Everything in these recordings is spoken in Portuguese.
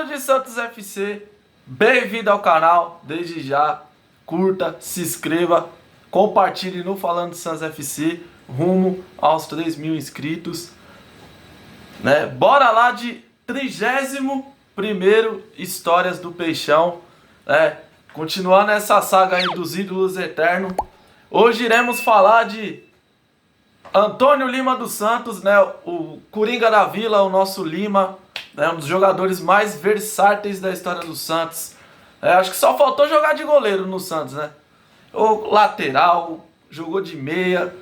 Falando de Santos FC, bem-vindo ao canal. Desde já, curta, se inscreva, compartilhe no Falando de Santos FC, rumo aos 3.000 inscritos. Né? Bora lá de 31º Histórias do Peixão. Continuando essa saga aí dos ídolos eternos. Hoje iremos falar de Antônio Lima dos Santos, né? O Coringa da Vila, o nosso Lima, né? Um dos jogadores mais versáteis da história do Santos. Acho que só faltou jogar de goleiro no Santos, né? Ou lateral, jogou de meia,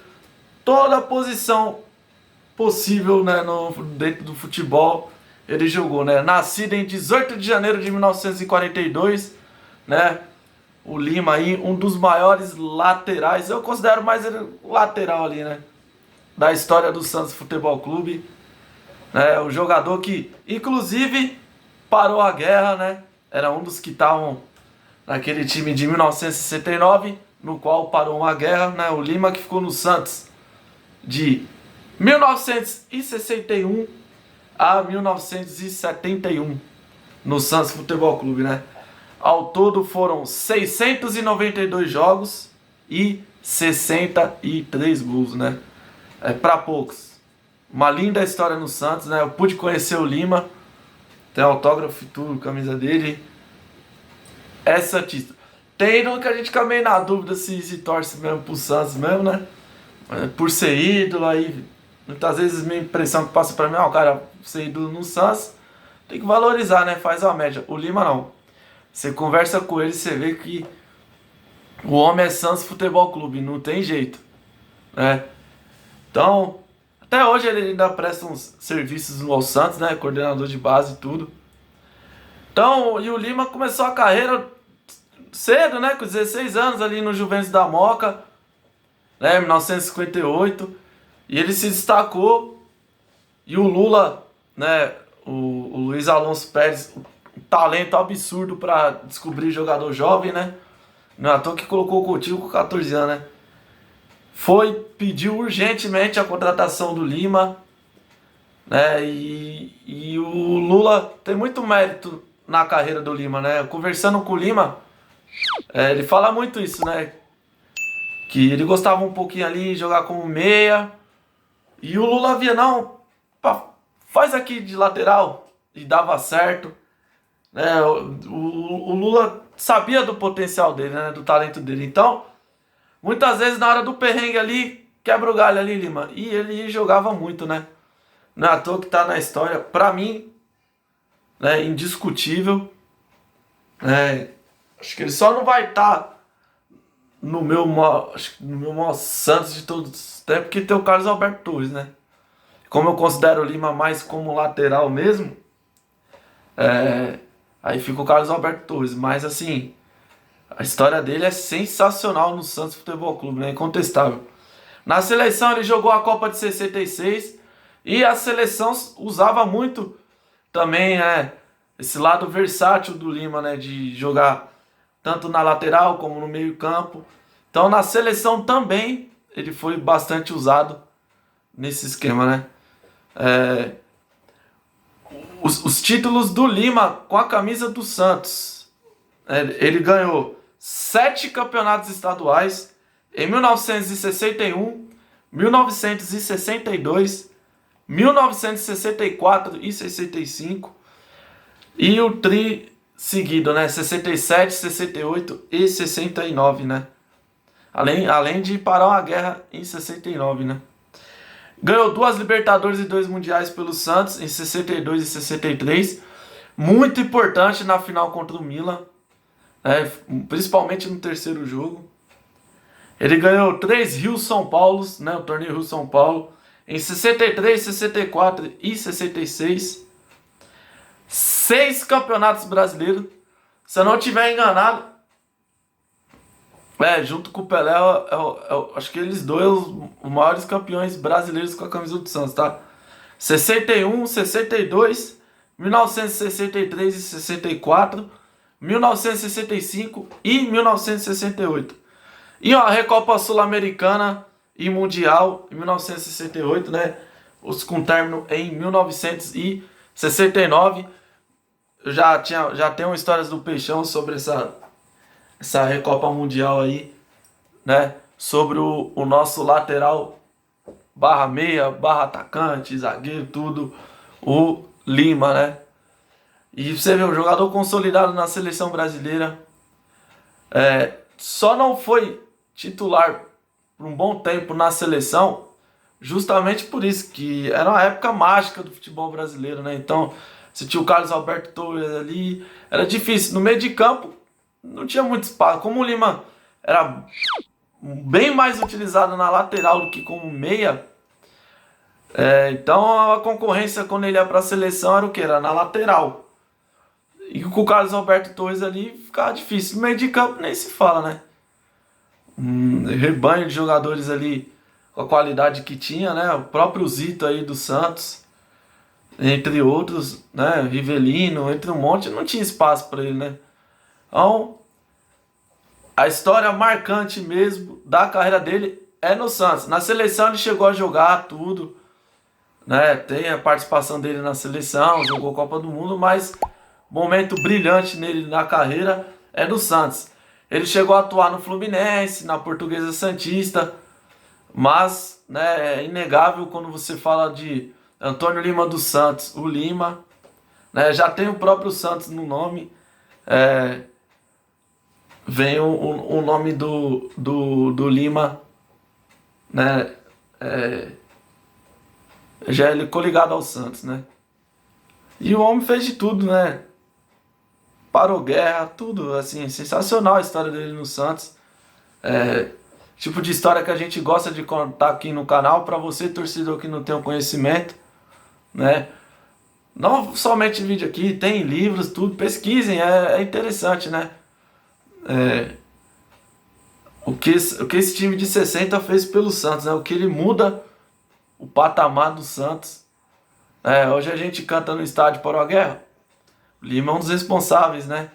toda a posição possível, né, dentro do futebol ele jogou, né? Nascido em 18 de janeiro de 1942, né? O Lima aí, um dos maiores laterais, eu considero mais ele lateral ali, né, da história do Santos Futebol Clube, né? O jogador que, inclusive, parou a guerra, né? Era um dos que estavam naquele time de 1969, no qual parou uma guerra, né? O Lima, que ficou no Santos de 1961 a 1971 no Santos Futebol Clube, né? Ao todo foram 692 jogos e 63 gols, né? Para poucos. Uma linda história no Santos, né? Eu pude conhecer o Lima, tem autógrafo e tudo, camisa dele. É santista. Tem no que a gente fica meio na dúvida se torce mesmo pro Santos mesmo, né? Por ser ídolo, aí muitas vezes minha impressão que passa pra mim, o cara ser ídolo no Santos, tem que valorizar, né? Faz a média. O Lima não. Você conversa com ele, você vê que o homem é Santos Futebol Clube, não tem jeito, né? Então, até hoje ele ainda presta uns serviços ao Santos, né? Coordenador de base e tudo. Então, e o Lima começou a carreira cedo, né? Com 16 anos ali no Juventus da Moca, né? 1958. E ele se destacou. E o Lula, né? O Luiz Alonso Pérez, um talento absurdo para descobrir jogador jovem, né? Não é à toa que colocou o Coutinho com 14 anos, né? Pediu urgentemente a contratação do Lima, né? E o Lula tem muito mérito na carreira do Lima, né? Conversando com o Lima, ele fala muito isso, né? Que ele gostava um pouquinho ali de jogar como meia. E o Lula via, não, faz aqui de lateral. E dava certo. Né? O Lula sabia do potencial dele, né? Do talento dele. Então, muitas vezes na hora do perrengue ali, quebra o galho ali, Lima. E ele jogava muito, né? Não é à toa que tá na história. Pra mim, né, indiscutível. Acho que ele só não vai estar no meu maior Santos de todos os tempos, porque tem o Carlos Alberto Torres, né? Como eu considero o Lima mais como lateral mesmo, aí fica o Carlos Alberto Torres. Mas assim, a história dele é sensacional no Santos Futebol Clube, né? Incontestável. Na seleção ele jogou a Copa de 66 e a seleção usava muito também, esse lado versátil do Lima, né? De jogar tanto na lateral como no meio campo. Então na seleção também ele foi bastante usado nesse esquema, né? Os títulos do Lima com a camisa do Santos. Ele ganhou 7 campeonatos estaduais em 1961, 1962, 1964 e 65. E o tri seguido, né? 67, 68 e 69, né? Além de parar uma guerra em 69, né? Ganhou 2 Libertadores e 2 Mundiais pelo Santos em 62 e 63. Muito importante na final contra o Milan, né? Principalmente no terceiro jogo. Ele ganhou 3 Rio-São Paulos, né? O torneio Rio-São Paulo em 63, 64 e 66. 6 campeonatos brasileiros. Se eu não estiver enganado, junto com o Pelé, acho que eles dois os maiores campeões brasileiros com a camisa do Santos, tá? 61, 62, 1963 e 64, 1965 e 1968. E a Recopa Sul-Americana e Mundial em 1968, né? Os com término em 1969. eu já tenho histórias do Peixão sobre essa Recopa Mundial aí, né? Sobre o nosso lateral barra meia, barra atacante, zagueiro, tudo, o Lima, né? E você vê, um jogador consolidado na seleção brasileira, só não foi titular por um bom tempo na seleção, justamente por isso, que era uma época mágica do futebol brasileiro, né? Então, você tinha o Carlos Alberto Torres ali, era difícil. No meio de campo, não tinha muito espaço. Como o Lima era bem mais utilizado na lateral do que como meia, então a concorrência quando ele ia para a seleção era o que? Era na lateral. E com o Carlos Alberto Torres ali ficava difícil. No meio de campo nem se fala, né? Um rebanho de jogadores ali com a qualidade que tinha, né? O próprio Zito aí do Santos, entre outros, né? Rivelino, entre um monte, não tinha espaço para ele, né? Então, a história marcante mesmo da carreira dele é no Santos. Na seleção ele chegou a jogar tudo, né? Tem a participação dele na seleção, jogou Copa do Mundo, mas momento brilhante nele na carreira é no Santos. Ele chegou a atuar no Fluminense, na Portuguesa Santista, mas, né, é inegável quando você fala de Antônio Lima dos Santos, o Lima, né, já tem o próprio Santos no nome, vem o nome do Lima, né, já ele coligado ao Santos, né? E o homem fez de tudo, né? Parou guerra, tudo, assim, sensacional a história dele no Santos. Tipo de história que a gente gosta de contar aqui no canal, para você, torcedor que não tem o conhecimento, né? Não somente vídeo aqui, tem livros, tudo, pesquisem, é interessante, né? O que esse time de 60 fez pelo Santos, né? O que ele muda o patamar do Santos. Hoje a gente canta no estádio Parou a Guerra. O Lima é um dos responsáveis, né?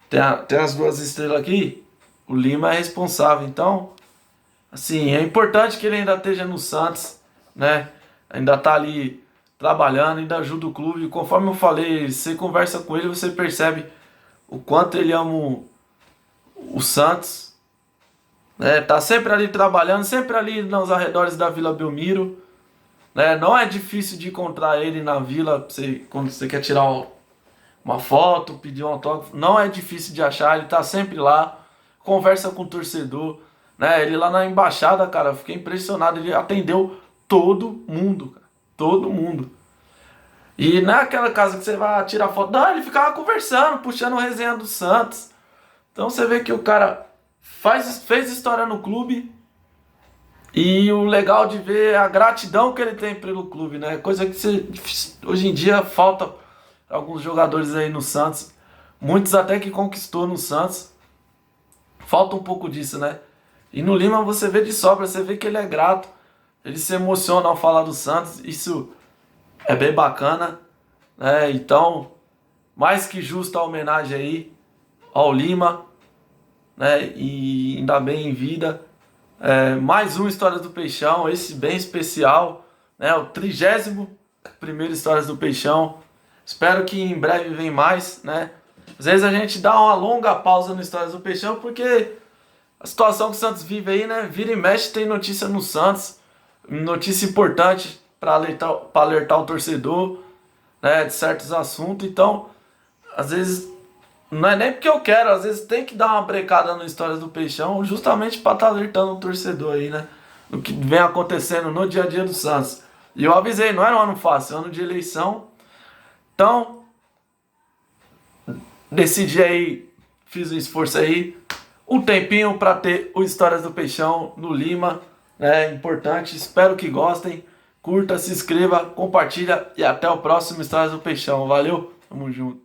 Tem as duas estrelas aqui. O Lima é responsável. Então, assim, é importante que ele ainda esteja no Santos, né? Ainda tá ali trabalhando, ainda ajuda o clube. Conforme eu falei, você conversa com ele, você percebe o quanto ele ama o Santos, né? Tá sempre ali trabalhando, sempre ali nos arredores da Vila Belmiro, né? Não é difícil de encontrar ele na vila, quando você quer tirar uma foto, pedir um autógrafo, não é difícil de achar, ele tá sempre lá, conversa com o torcedor, né? Ele lá na embaixada, cara, eu fiquei impressionado, ele atendeu todo mundo, cara, todo mundo. E não é aquela casa que você vai tirar foto, não, ele ficava conversando, puxando resenha do Santos. Então você vê que o cara fez história no clube, e o legal de ver é a gratidão que ele tem pelo clube, né? Coisa que hoje em dia falta alguns jogadores aí no Santos, muitos até que conquistou no Santos, falta um pouco disso, né? E no Lima você vê de sobra, você vê que ele é grato, ele se emociona ao falar do Santos, isso é bem bacana, né? Então, mais que justa a homenagem aí ao Lima, né? E ainda bem em vida. Mais um Histórias do Peixão, esse bem especial, né? O 31º Histórias do Peixão. Espero que em breve venha mais, né? Às vezes a gente dá uma longa pausa no Histórias do Peixão, porque a situação que o Santos vive aí, né? Vira e mexe tem notícia no Santos, notícia importante para alertar o torcedor, né? De certos assuntos. Então, às vezes, não é nem porque eu quero, às vezes tem que dar uma brecada no Histórias do Peixão, justamente para estar alertando o torcedor aí, né? Do que vem acontecendo no dia a dia do Santos. E eu avisei, não era um ano fácil, ano de eleição. Então, decidi aí, fiz um esforço aí, um tempinho para ter o Histórias do Peixão no Lima, né? Importante, espero que gostem. Curta, se inscreva, compartilha e até o próximo Histórias do Peixão. Valeu, tamo junto.